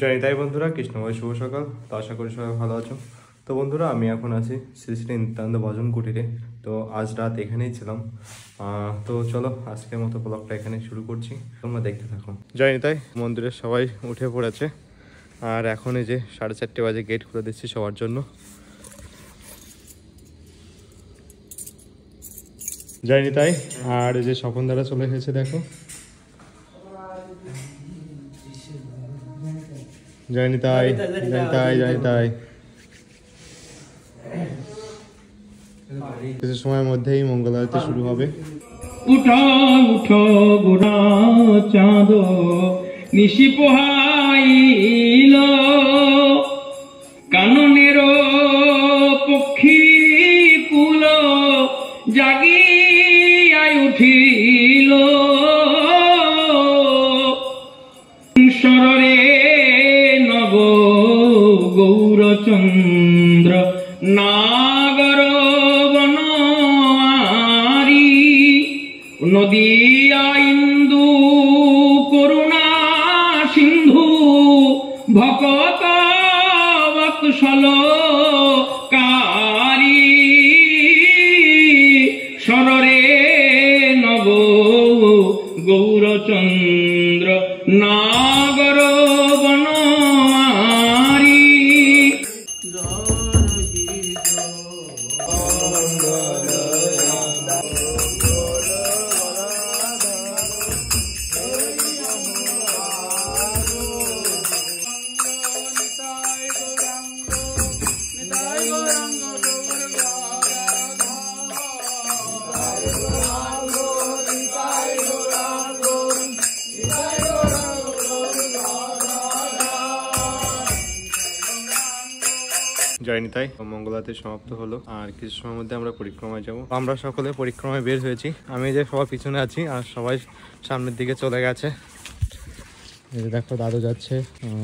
জয় তাই বন্ধুরা, কৃষ্ণময় শুভ সকাল। তো আশা করি সবাই ভালো আছো। তো বন্ধুরা, আমি এখন আছি শ্রী শ্রী নিত্যানন্দ ভজন কুটিরে। তো আজ রাত এখানেই ছিলাম। তো চলো আজকের মতো ব্লগটা এখানে শুরু করছি, তোমরা দেখতে থাকো। জয় নিতাই। মন্দিরের সবাই উঠে পড়েছে আর এখন এই যে 4:30 বাজে গেট খুলে দিচ্ছি সবার জন্য। জয় নিতাই। আর এই যে স্বপন দ্বারা চলে এসেছে, দেখো। জয় নিতাই, জয় নিতাই, জয় নিতাই। কিছু সময়ের মধ্যেই মঙ্গল আরতি শুরু হবে। উঠো উঠো গোরা চাঁদ নিশি পোহাইল, কাননের পক্ষী কুল জাগিয়াই উঠিল, সররে নব গৌরচন্দ্র নাগর বনারি, নদিয়া ইন্দু করুণা সিন্ধু ভকত বৎসল কারি, সররে নব গৌরচন্দ্র নাগর বনারি। জয় নিতাই। মঙ্গল আরতি সমাপ্ত হলো আর কিছু সময়ের মধ্যে আমরা পরিক্রমায় যাব। আমরা সকলে পরিক্রমায় বের হয়েছি। আমি যে সবার পিছনে আছি আর সবাই সামনের দিকে চলে গেছে। এই দেখো দাদু যাচ্ছে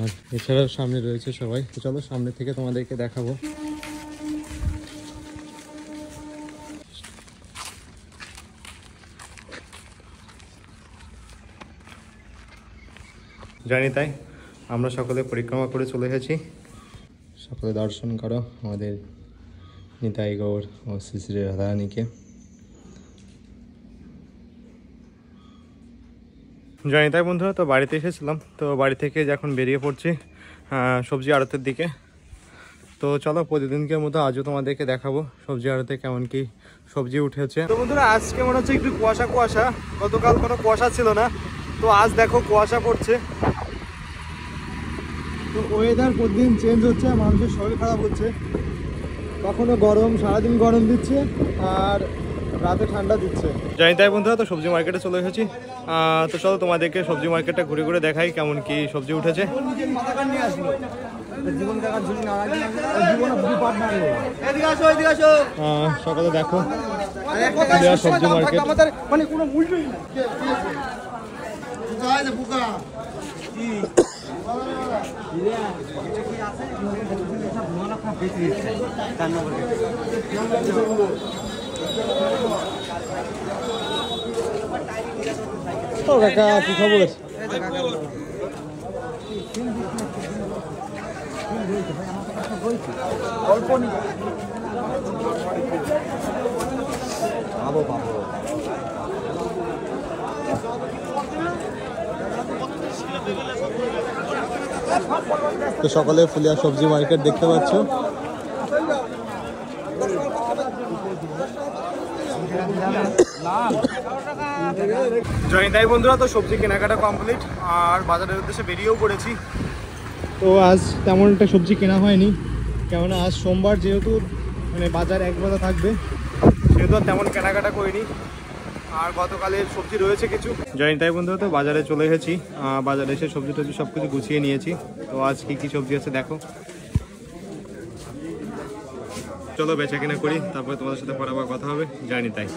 আর এছাড়াও সামনে রয়েছে সবাই। তো চলো সামনে থেকে তোমাদেরকে দেখাবো। জানি তাই আমরা সকলে পরিক্রমা করে চলে এসেছি। সকলে দর্শন করো আমাদের নিতাই গৌর ও শ্রী শ্রী রাধারানীকে। জানি তাই বন্ধুরা, তো বাড়িতে এসেছিলাম। তো বাড়ি থেকে এখন বেরিয়ে পড়ছি সবজি আড়তের দিকে। তো চলো প্রতিদিনকের মতো আজও তোমাদেরকে দেখাবো সবজি আড়তে কেমন কি সবজি উঠেছে। তো বন্ধুরা, আজকে মনে হচ্ছে একটু কুয়াশা কুয়াশা। গতকাল কোনো কুয়াশা ছিল না, তো আজ দেখো কুয়াশা পড়ছে। তো ওয়েদার প্রতিদিন চেঞ্জ হচ্ছে, মানুষের শরীর খারাপ হচ্ছে। কখনো গরম, সারাদিন গরম দিচ্ছে আর রাতে ঠান্ডা দিচ্ছে। জানি তাই বন্ধুরা, তো সবজি মার্কেটে চলে এসেছি। তো চলো তোমাদেরকে সবজি মার্কেটটা ঘুরে ঘুরে দেখাই কেমন কি সবজি উঠেছে। সকালে দেখো সবজি মার্কেট। ও কাকা, কি খবর? তো সকালে ফুলিয়া সবজি মার্কেট দেখতে পাচ্ছ। জয়নিতাই বন্ধুরা, তো সবজি কেনাকাটা কমপ্লিট আর বাজারের উদ্দেশ্যে বেরিয়েও পড়েছি। তো আজ তেমন একটা সবজি কেনা হয়নি, কেননা আজ সোমবার, যেহেতু মানে বাজার একবেলা থাকবে, সেহেতু আর তেমন কেনাকাটা করিনি। আর গতকালের সবজি রয়েছে কিছু। জয়নিতাই বন্ধুরা, তো বাজারে চলে এসেছি। বাজারে এসে সবজি টবজি সব কিছু গুছিয়ে নিয়েছি। তো আজ কি কি সবজি আছে দেখো। চলো বেচা কেনা করি, তারপরে তোমাদের সাথে পরে আবার কথা হবে। জয়নিতাই।